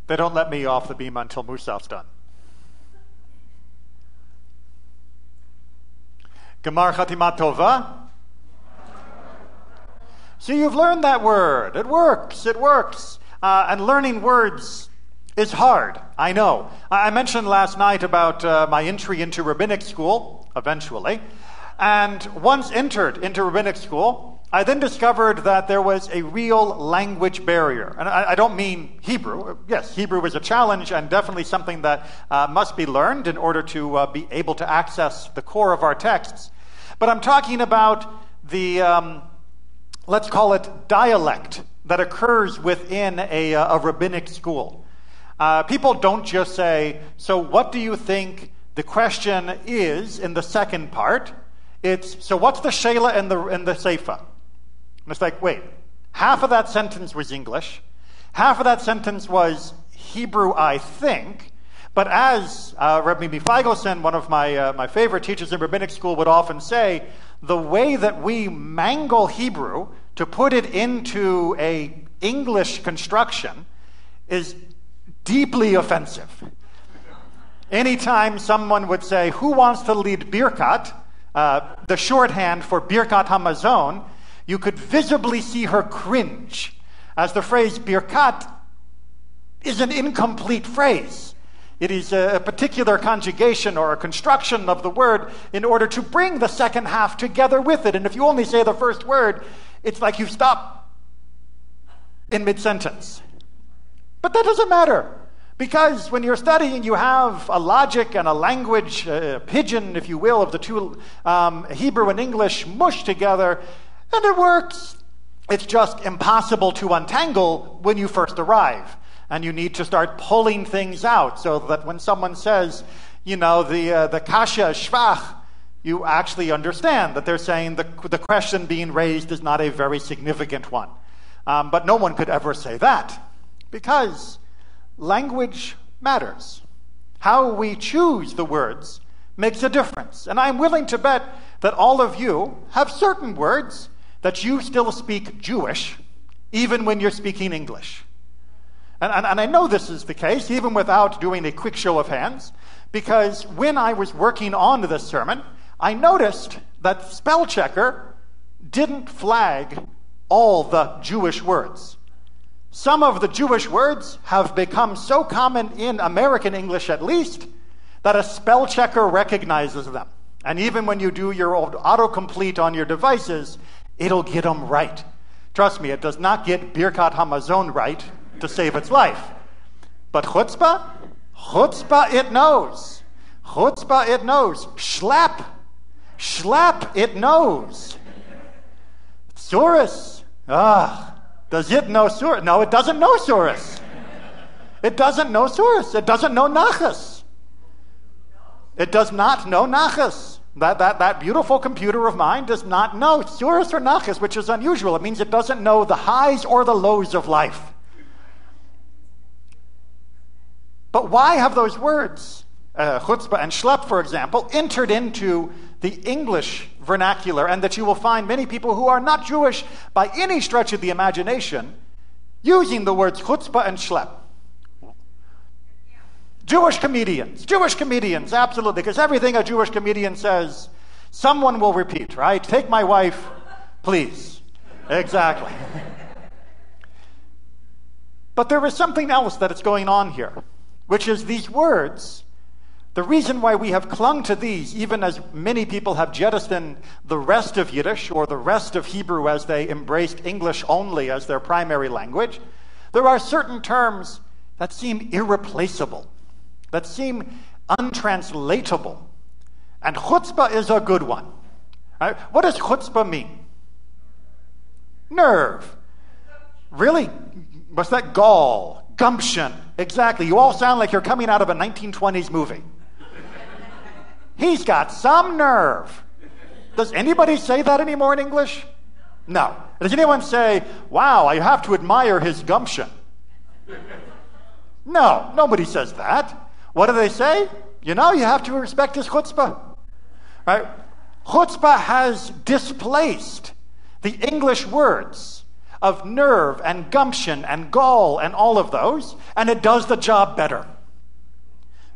They don't let me off the bima until Musaf's done. Gemar Chatimat Tova. So you've learned that word. It works. It works. And learning words is hard. I know. I mentioned last night about my entry into rabbinic school, eventually. And once entered into rabbinic school, I then discovered that there was a real language barrier. And I don't mean Hebrew. Yes, Hebrew is a challenge and definitely something that must be learned in order to be able to access the core of our texts. But I'm talking about the, let's call it dialect that occurs within a rabbinic school. People don't just say, so what do you think the question is in the second part? It's, so what's the Sheila and the Seifa? And it's like, wait, half of that sentence was English, half of that sentence was Hebrew, I think, but as Rabbi Feigelson, one of my favorite teachers in rabbinic school, would often say, the way that we mangle Hebrew to put it into a English construction is deeply offensive. Anytime someone would say, who wants to lead Birkat, the shorthand for Birkat Hamazon, you could visibly see her cringe, as the phrase Birkat is an incomplete phrase. It is a particular conjugation or a construction of the word in order to bring the second half together with it. And if you only say the first word, it's like you stop in mid-sentence. But that doesn't matter, because when you're studying, you have a logic and a language, pigeon, if you will, of the two, Hebrew and English, mushed together, and it works. It's just impossible to untangle when you first arrive. And you need to start pulling things out so that when someone says, you know, the kasha shvach, you actually understand that they're saying the question being raised is not a very significant one. But no one could ever say that, because language matters. How we choose the words makes a difference. And I'm willing to bet that all of you have certain words that you still speak Jewish, even when you're speaking English. And I know this is the case, even without doing a quick show of hands, because when I was working on this sermon, I noticed that spell checker didn't flag all the Jewish words. Some of the Jewish words have become so common in American English, at least, that a spell checker recognizes them. And even when you do your autocomplete on your devices, it'll get them right. Trust me, it does not get Birkat Hamazon right to save its life. But chutzpah? Chutzpah it knows. Chutzpah it knows. Shlap. Shlap it knows. Surus. Does it know Surus? No, it doesn't know Surus. It doesn't know Surus. It doesn't know Nachas. It does not know Nachas. That beautiful computer of mine does not know Surus or Nachas, which is unusual. It means it doesn't know the highs or the lows of life. But why have those words, chutzpah and shlep, for example, entered into the English vernacular, and that you will find many people who are not Jewish by any stretch of the imagination using the words chutzpah and shlep? Jewish comedians, absolutely, because everything a Jewish comedian says, someone will repeat, right? Take my wife, please. Exactly. But there is something else that is going on here, which is these words. The reason why we have clung to these, even as many people have jettisoned the rest of Yiddish or the rest of Hebrew as they embraced English only as their primary language, there are certain terms that seem irreplaceable, that seem untranslatable. And chutzpah is a good one. Right? What does chutzpah mean? Nerve. Really? What's that? Gall. Gumption. Exactly. You all sound like you're coming out of a 1920s movie. He's got some nerve. Does anybody say that anymore in English? No. Does anyone say, wow, I have to admire his gumption? No, nobody says that. What do they say? You know, you have to respect his chutzpah. Right? Chutzpah has displaced the English words of nerve and gumption and gall and all of those, and it does the job better.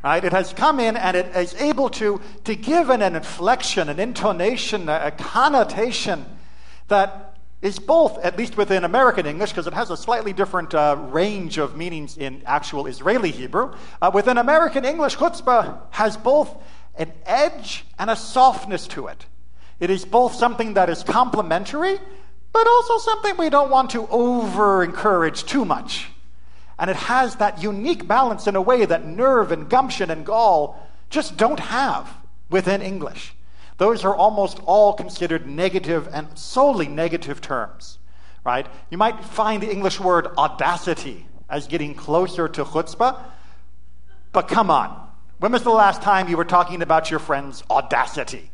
Right? It has come in and it is able to give an inflection, an intonation, a connotation that is both, at least within American English, because it has a slightly different range of meanings in actual Israeli Hebrew. Within American English, chutzpah has both an edge and a softness to it. It is both something that is complimentary, but also something we don't want to over-encourage too much. And it has that unique balance in a way that nerve and gumption and gall just don't have within English. Those are almost all considered negative and solely negative terms, right? You might find the English word audacity as getting closer to chutzpah, but come on. When was the last time you were talking about your friend's audacity?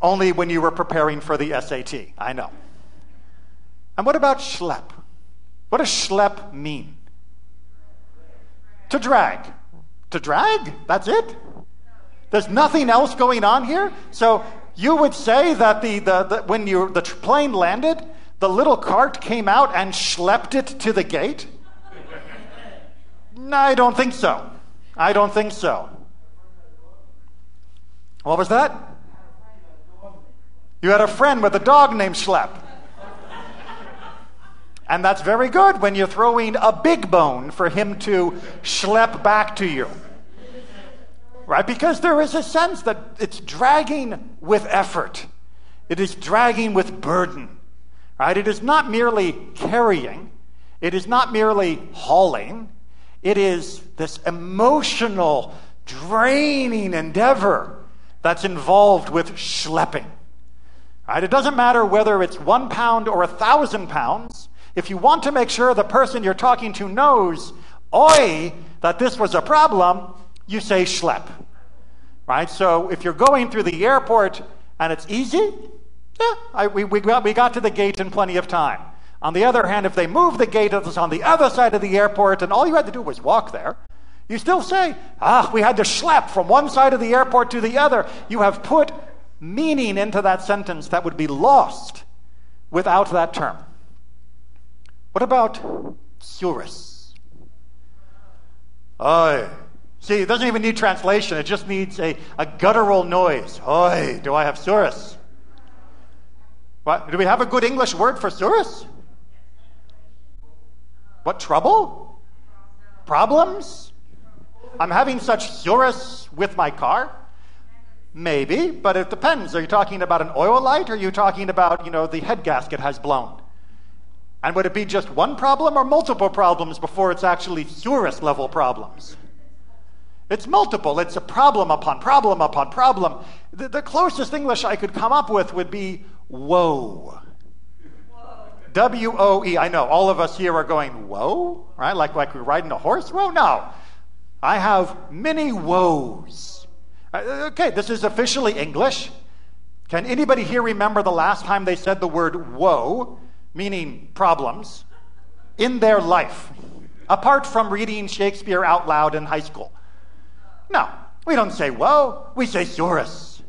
Only when you were preparing for the SAT, I know. And what about schlep? What does schlep mean? To drag. To drag? That's it? There's nothing else going on here? So you would say that when the plane landed, the little cart came out and schlepped it to the gate? No, I don't think so. I don't think so. What was that? You had a friend with a dog named Schlep. And that's very good when you're throwing a big bone for him to schlep back to you. Right? Because there is a sense that it's dragging with effort. It is dragging with burden. Right? It is not merely carrying. It is not merely hauling. It is this emotional, draining endeavor that's involved with schlepping. Right? It doesn't matter whether it's 1 pound or 1,000 pounds. If you want to make sure the person you're talking to knows, oi, that this was a problem, you say schlep. Right? So if you're going through the airport and it's easy, we got to the gate in plenty of time. On the other hand, if they move the gate that's on the other side of the airport and all you had to do was walk there, you still say, we had to schlep from one side of the airport to the other. You have put meaning into that sentence that would be lost without that term. What about surus? Oi. See, it doesn't even need translation. It just needs a guttural noise. Oi, do I have surus? What? Do we have a good English word for surus? What, trouble? Problems? I'm having such surus with my car? Maybe, but it depends. Are you talking about an oil light, or are you talking about, the head gasket has blown? And would it be just one problem or multiple problems before it's actually surus level problems? It's multiple. It's a problem upon problem upon problem. The closest English I could come up with would be woe. W-O-E. I know, all of us here are going, whoa? Right? Like we're riding a horse? Whoa, no. I have many woes. Okay, this is officially English. Can anybody here remember the last time they said the word woe, meaning problems, in their life, apart from reading Shakespeare out loud in high school? No, we don't say woe, we say surus.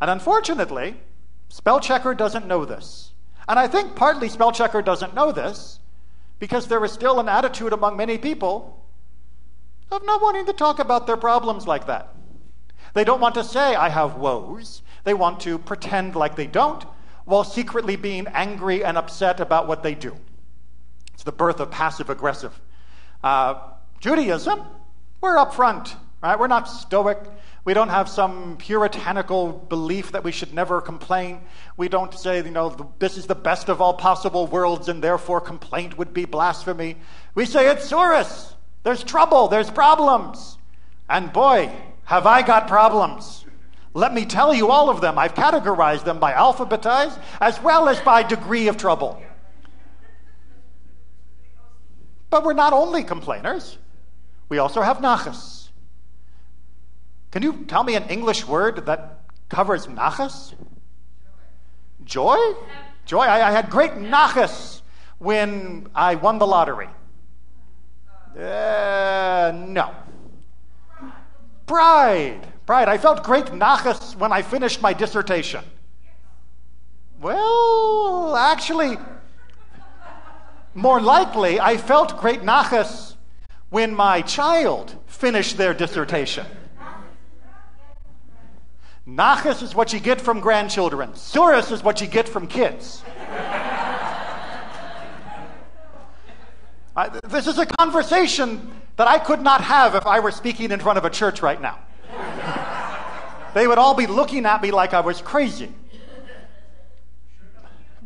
And unfortunately, spell checker doesn't know this. And I think partly spell checker doesn't know this because there is still an attitude among many people of not wanting to talk about their problems like that. They don't want to say, I have woes. They want to pretend like they don't, while secretly being angry and upset about what they do. It's the birth of passive-aggressive. Judaism, we're upfront, right? We're not stoic. We don't have some puritanical belief that we should never complain. We don't say, this is the best of all possible worlds, and therefore complaint would be blasphemy. We say it's surus. There's trouble. There's problems. And boy, have I got problems. Let me tell you all of them. I've categorized them by alphabetized as well as by degree of trouble. But we're not only complainers. We also have nachas. Can you tell me an English word that covers nachas? Joy? Joy. I had great nachas when I won the lottery. No. Pride. I felt great nachas when I finished my dissertation. Well, actually, More likely, I felt great nachas when my child finished their dissertation. Nachas is what you get from grandchildren. Surus is what you get from kids. This is a conversation that I could not have if I were speaking in front of a church right now. They would all be looking at me like I was crazy.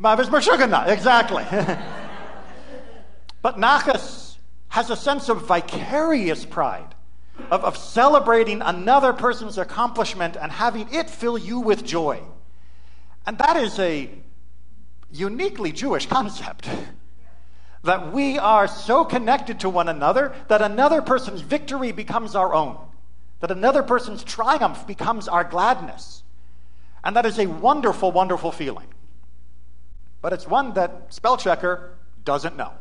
I was Meshuggah, exactly. But nachas has a sense of vicarious pride, of celebrating another person's accomplishment and having it fill you with joy. And that is a uniquely Jewish concept. That we are so connected to one another that another person's victory becomes our own. That another person's triumph becomes our gladness. And that is a wonderful, wonderful feeling. But it's one that Spellchecker doesn't know.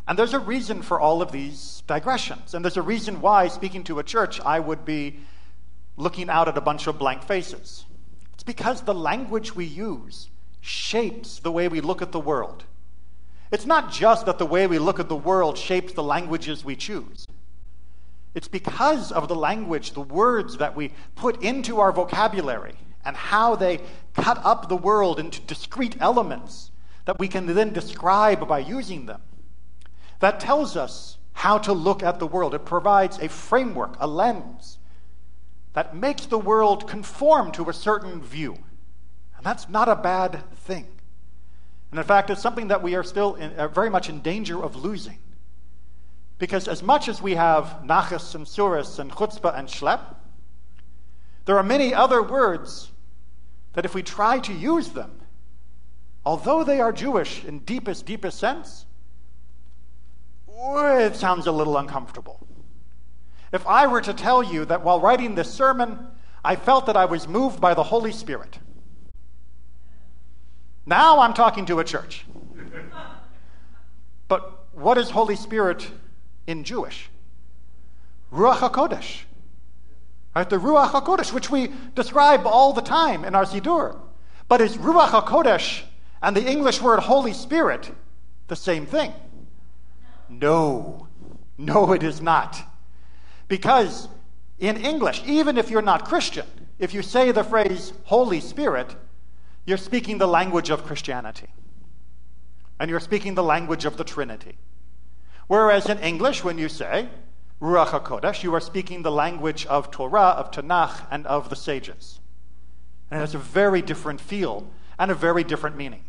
And there's a reason for all of these digressions. And there's a reason why, speaking to a church, I would be looking out at a bunch of blank faces. It's because the language we use shapes the way we look at the world. It's not just that the way we look at the world shapes the languages we choose. It's because of the language, the words that we put into our vocabulary, and how they cut up the world into discrete elements that we can then describe by using them. That tells us how to look at the world. It provides a framework, a lens, that makes the world conform to a certain view. And that's not a bad thing. And in fact, it's something that we are still very much in danger of losing. Because as much as we have nachas and surus and chutzpah and shlep, there are many other words that if we try to use them, although they are Jewish in deepest sense, it sounds a little uncomfortable. If I were to tell you that while writing this sermon, I felt that I was moved by the Holy Spirit. Now I'm talking to a church. But what is Holy Spirit in Jewish? Ruach HaKodesh. Right? The Ruach HaKodesh, which we describe all the time in our Siddur. But is Ruach HaKodesh and the English word Holy Spirit the same thing? No, it is not. Because in English, even if you're not Christian, if you say the phrase Holy Spirit, you're speaking the language of Christianity. And you're speaking the language of the Trinity. Whereas in English, when you say Ruach HaKodesh, you are speaking the language of Torah, of Tanakh, and of the sages. And it has a very different feel and a very different meaning.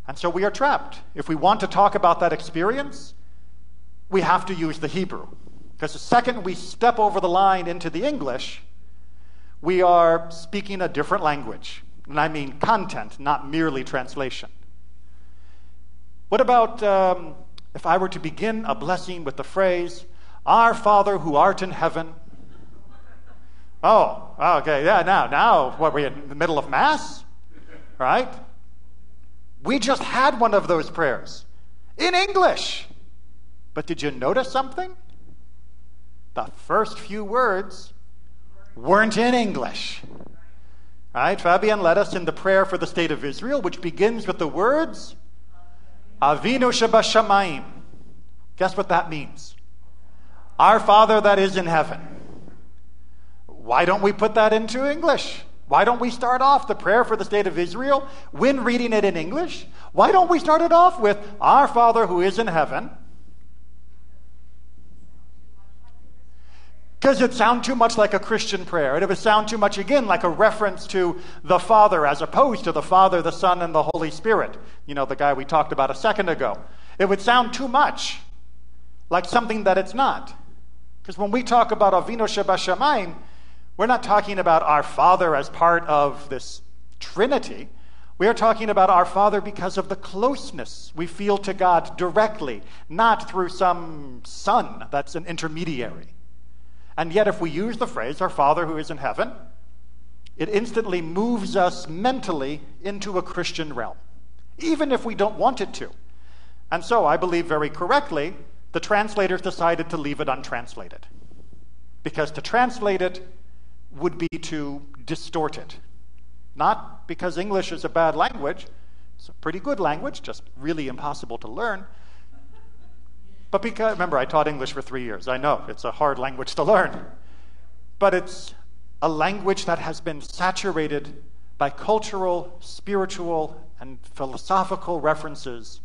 And so we are trapped. If we want to talk about that experience, we have to use the Hebrew. Because the second we step over the line into the English, we are speaking a different language. And I mean content, not merely translation. What about if I were to begin a blessing with the phrase, Our Father who art in heaven? Oh, okay, yeah, now, what, we're in the middle of Mass? Right? We just had one of those prayers in English. But did you notice something? The first few words weren't in English. Right? Fabian led us in the prayer for the state of Israel, which begins with the words, Avinu Shebashamayim. Guess what that means? Our Father that is in heaven. Why don't we put that into English? Why don't we start off the prayer for the state of Israel when reading it in English? Why don't we start it off with, Our Father who is in heaven? Because it sounds too much like a Christian prayer. And it would sound too much, again, like a reference to the Father as opposed to the Father, the Son, and the Holy Spirit. You know, the guy we talked about a second ago. It would sound too much like something that it's not. Because when we talk about Avinu Shebashamayim, we're not talking about our Father as part of this Trinity. We are talking about our Father because of the closeness we feel to God directly, not through some Son that's an intermediary. And yet if we use the phrase, Our Father who is in heaven, it instantly moves us mentally into a Christian realm, even if we don't want it to. And so I believe very correctly, the translators decided to leave it untranslated. Because to translate it would be to distort it. Not because English is a bad language, It's a pretty good language, just really impossible to learn. But because, remember, I taught English for 3 years. I know it's a hard language to learn. But it's a language that has been saturated by cultural, spiritual, and philosophical references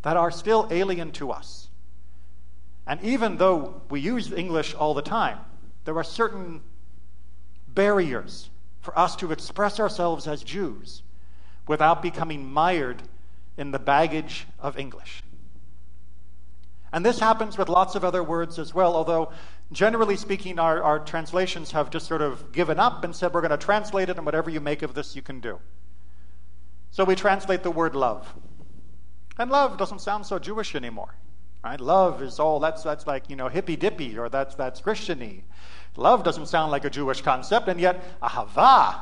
that are still alien to us. And even though we use English all the time, there are certain barriers for us to express ourselves as Jews without becoming mired in the baggage of English. And this happens with lots of other words as well, although generally speaking, our translations have just sort of given up and said, we're going to translate it, and whatever you make of this, you can do. So we translate the word love. And love doesn't sound so Jewish anymore. Right? Love is all, that's like, hippy-dippy, or that's Christian-y. Love doesn't sound like a Jewish concept, and yet ahava,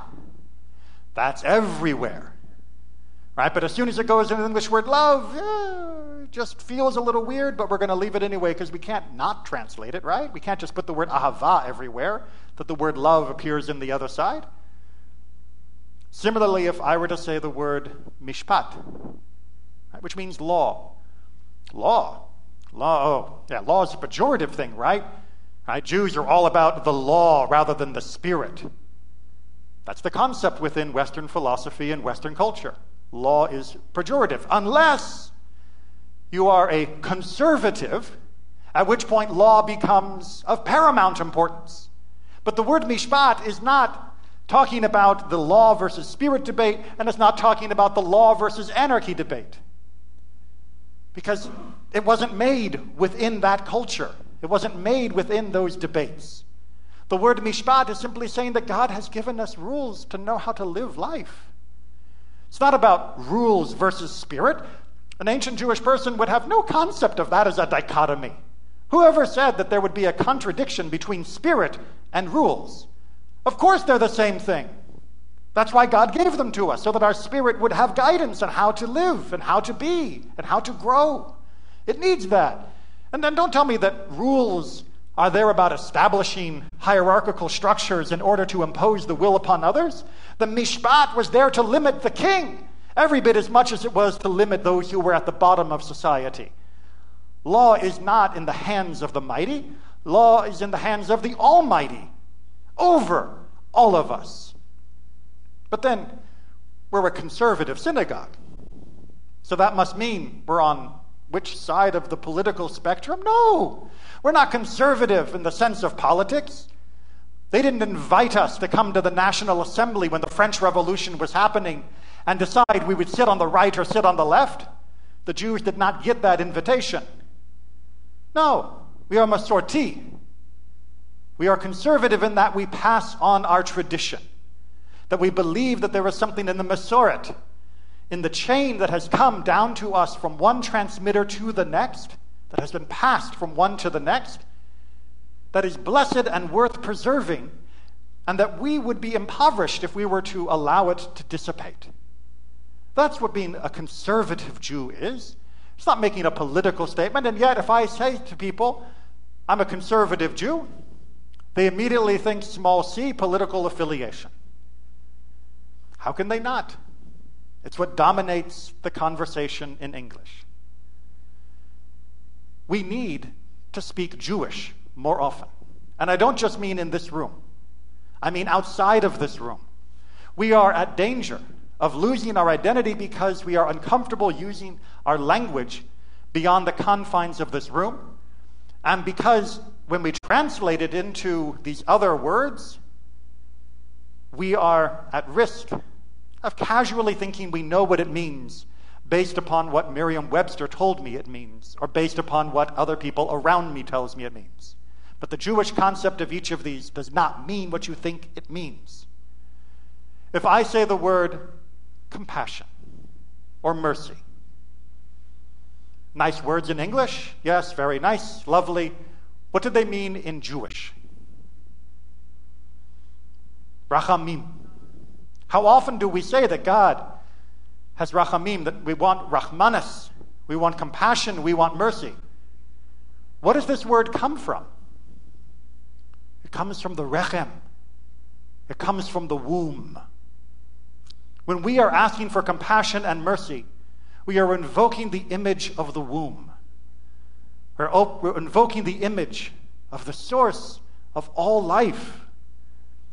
that's everywhere. Right? But as soon as it goes into the English word love, it just feels a little weird, but we're going to leave it anyway because we can't not translate it, right? We can't just put the word ahava everywhere, that the word love appears in the other side. Similarly, if I were to say the word mishpat, right, which means law. Law is a pejorative thing, right? Jews are all about the law rather than the spirit. That's the concept within Western philosophy and Western culture. Law is pejorative, unless you are a conservative, at which point law becomes of paramount importance. But the word mishpat is not talking about the law versus spirit debate, and it's not talking about the law versus anarchy debate. Because it wasn't made within that culture. It wasn't made within those debates. The word mishpat is simply saying that God has given us rules to know how to live life. It's not about rules versus spirit. An ancient Jewish person would have no concept of that as a dichotomy. Whoever said that there would be a contradiction between spirit and rules? Of course they're the same thing. That's why God gave them to us, so that our spirit would have guidance on how to live and how to be and how to grow. It needs that. And then don't tell me that rules are there about establishing hierarchical structures in order to impose the will upon others. The mishpat was there to limit the king, every bit as much as it was to limit those who were at the bottom of society. Law is not in the hands of the mighty. Law is in the hands of the Almighty, over all of us. But then, we're a conservative synagogue. So that must mean we're on which side of the political spectrum? No, we're not conservative in the sense of politics. They didn't invite us to come to the National Assembly when the French Revolution was happening and decide we would sit on the right or sit on the left. The Jews did not get that invitation. No, we are Masorti. We are conservative in that we pass on our tradition, that we believe that there is something in the Masoret, in the chain that has come down to us from one transmitter to the next, that has been passed from one to the next, that is blessed and worth preserving, and that we would be impoverished if we were to allow it to dissipate. That's what being a conservative Jew is. It's not making a political statement, and yet if I say to people, I'm a conservative Jew, they immediately think small c, political affiliation. How can they not? It's what dominates the conversation in English. We need to speak Jewish more often. And I don't just mean in this room. I mean outside of this room. We are at danger of losing our identity because we are uncomfortable using our language beyond the confines of this room. And because when we translate it into these other words, we are at risk of casually thinking we know what it means based upon what Merriam-Webster told me it means, or based upon what other people around me tells me it means. But the Jewish concept of each of these does not mean what you think it means. If I say the word compassion or mercy, nice words in English, yes, very nice, lovely. What did they mean in Jewish? Rachamim. How often do we say that God has rachamim, that we want rachmanis, we want compassion, we want mercy? What does this word come from? It comes from the rechem. It comes from the womb. When we are asking for compassion and mercy, we are invoking the image of the womb. We're invoking the image of the source of all life.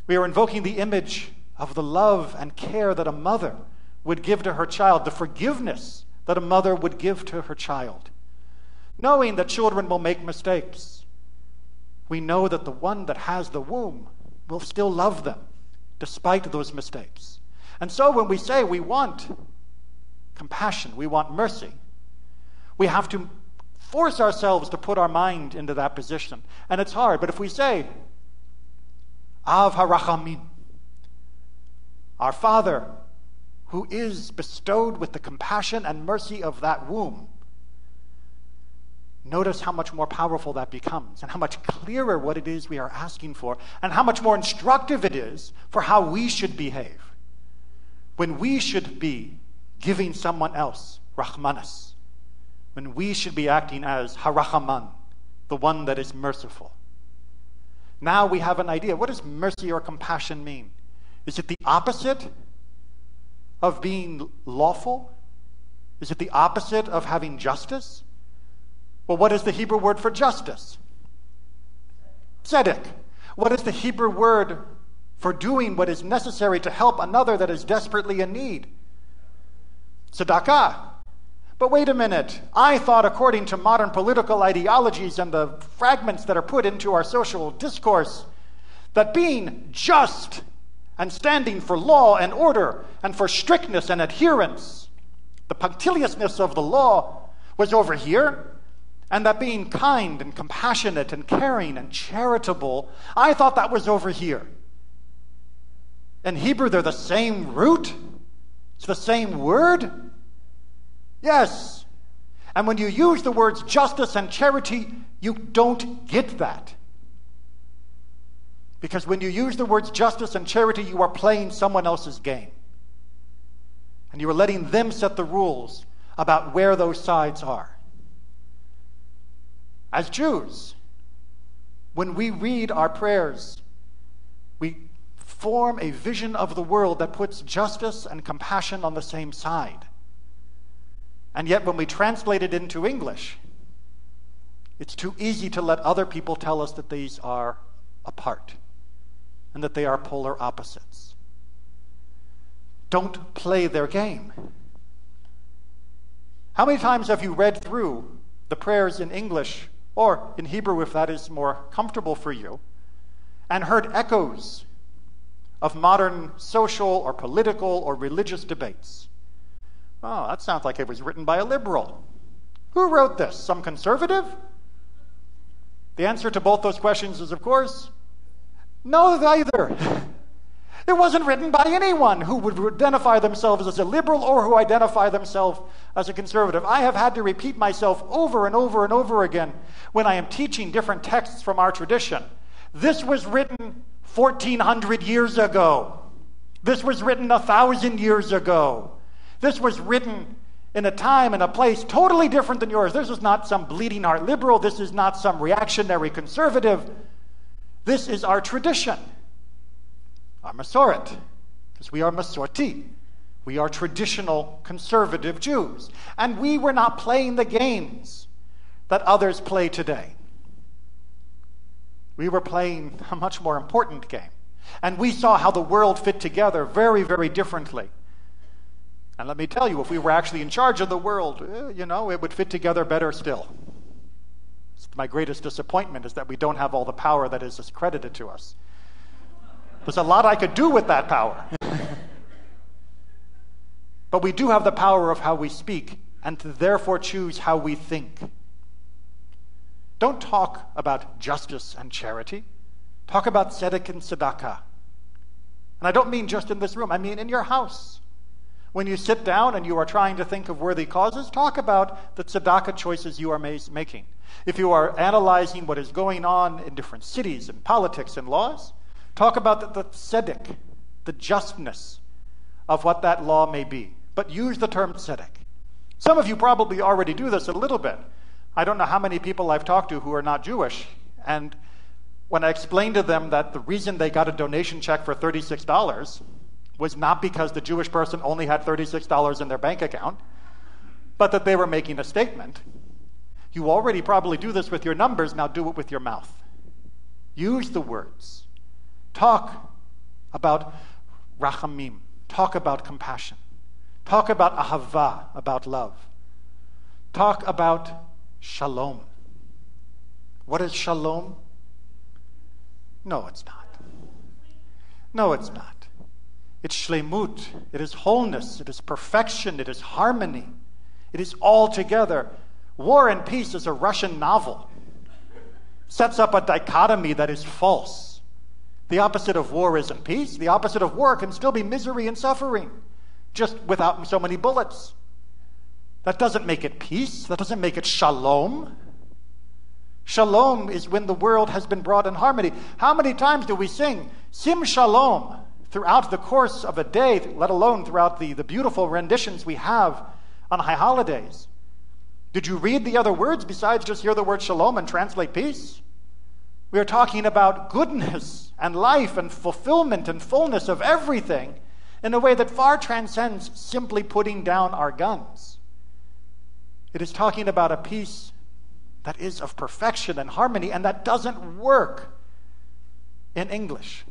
We are invoking the image of the love and care that a mother would give to her child, the forgiveness that a mother would give to her child. Knowing that children will make mistakes, we know that the one that has the womb will still love them despite those mistakes. And so when we say we want compassion, we want mercy, we have to force ourselves to put our mind into that position. And it's hard, but if we say, Av HaRachamim, our Father, who is bestowed with the compassion and mercy of that womb, notice how much more powerful that becomes and how much clearer what it is we are asking for and how much more instructive it is for how we should behave when we should be giving someone else Rahmanas, when we should be acting as Harachaman, the one that is merciful. Now we have an idea. What does mercy or compassion mean? Is it the opposite of being lawful? Is it the opposite of having justice? Well, what is the Hebrew word for justice? Tzedek. What is the Hebrew word for doing what is necessary to help another that is desperately in need? Tzedakah. But wait a minute. I thought, according to modern political ideologies and the fragments that are put into our social discourse, that being just and standing for law and order and for strictness and adherence, the punctiliousness of the law, was over here, and that being kind and compassionate and caring and charitable, I thought that was over here. In Hebrew, they're the same root. It's the same word. Yes. And when you use the words justice and charity, you don't get that. Because when you use the words justice and charity, you are playing someone else's game. And you are letting them set the rules about where those sides are. As Jews, when we read our prayers, we form a vision of the world that puts justice and compassion on the same side. And yet when we translate it into English, it's too easy to let other people tell us that these are apart and that they are polar opposites. Don't play their game. How many times have you read through the prayers in English or in Hebrew, if that is more comfortable for you, and heard echoes of modern social or political or religious debates? Oh, that sounds like it was written by a liberal. Who wrote this? Some conservative? The answer to both those questions is, of course, no, neither. It wasn't written by anyone who would identify themselves as a liberal or who identify themselves as a conservative. I have had to repeat myself over and over and over again when I am teaching different texts from our tradition. This was written 1,400 years ago. This was written 1,000 years ago. This was written in a time and a place totally different than yours. This is not some bleeding heart liberal. This is not some reactionary conservative. This is our tradition, our Masoret, because we are Masorti. We are traditional conservative Jews. And we were not playing the games that others play today. We were playing a much more important game. And we saw how the world fit together very, very differently. And let me tell you, if we were actually in charge of the world, it would fit together better still. My greatest disappointment is that we don't have all the power that is accredited to us. There's a lot I could do with that power. But we do have the power of how we speak and to therefore choose how we think. Don't talk about justice and charity. Talk about tzedek and tzedakah. And I don't mean just in this room. I mean in your house. When you sit down and you are trying to think of worthy causes, talk about the tzedakah choices you are making. If you are analyzing what is going on in different cities and politics and laws, talk about the tzedek, the justness of what that law may be. But use the term tzedek. Some of you probably already do this a little bit. I don't know how many people I've talked to who are not Jewish, and when I explained to them that the reason they got a donation check for $36 was not because the Jewish person only had $36 in their bank account, but that they were making a statement. You already probably do this with your numbers, now do it with your mouth. Use the words. Talk about rachamim. Talk about compassion. Talk about ahava, about love. Talk about shalom. What is shalom? No, it's not. No, it's not. It's shlemut. It is wholeness. It is perfection. It is harmony. It is all together. War and Peace is a Russian novel. Sets up a dichotomy that is false. The opposite of war isn't peace. The opposite of war can still be misery and suffering, just without so many bullets. That doesn't make it peace. That doesn't make it shalom. Shalom is when the world has been brought in harmony. How many times do we sing Sim Shalom throughout the course of a day, let alone throughout the beautiful renditions we have on high holidays? Did you read the other words besides just hear the word shalom and translate peace? We are talking about goodness and life and fulfillment and fullness of everything in a way that far transcends simply putting down our guns. It is talking about a peace that is of perfection and harmony, and that doesn't work in English.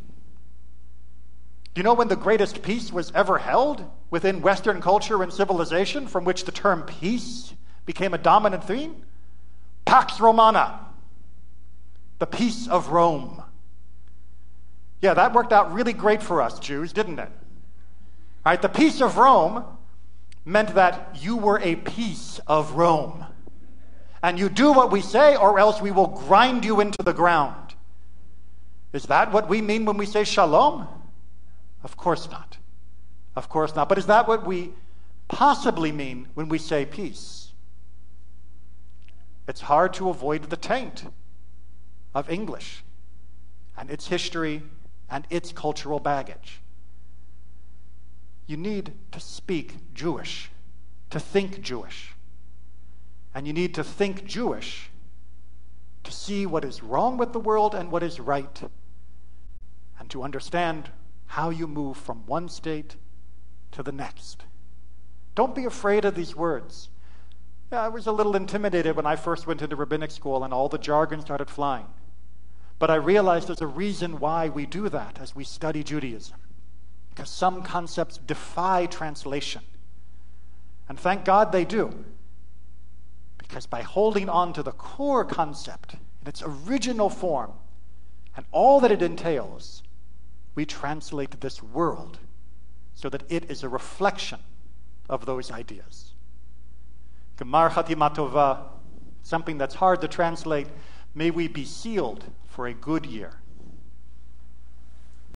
Do you know when the greatest peace was ever held within Western culture and civilization, from which the term peace became a dominant theme? Pax Romana, the peace of Rome. Yeah, that worked out really great for us Jews, didn't it? All right, the peace of Rome meant that you were a piece of Rome. And you do what we say, or else we will grind you into the ground. Is that what we mean when we say shalom? Of course not. Of course not. But is that what we possibly mean when we say peace? It's hard to avoid the taint of English and its history and its cultural baggage. You need to speak Jewish, to think Jewish. And you need to think Jewish to see what is wrong with the world and what is right, and to understand how you move from one state to the next. Don't be afraid of these words. Yeah, I was a little intimidated when I first went into rabbinic school and all the jargon started flying. But I realized there's a reason why we do that as we study Judaism. Because some concepts defy translation. And thank God they do. Because by holding on to the core concept in its original form and all that it entails, we translate this world so that it is a reflection of those ideas. Gemar Chatima Tova, something that's hard to translate. May we be sealed for a good year.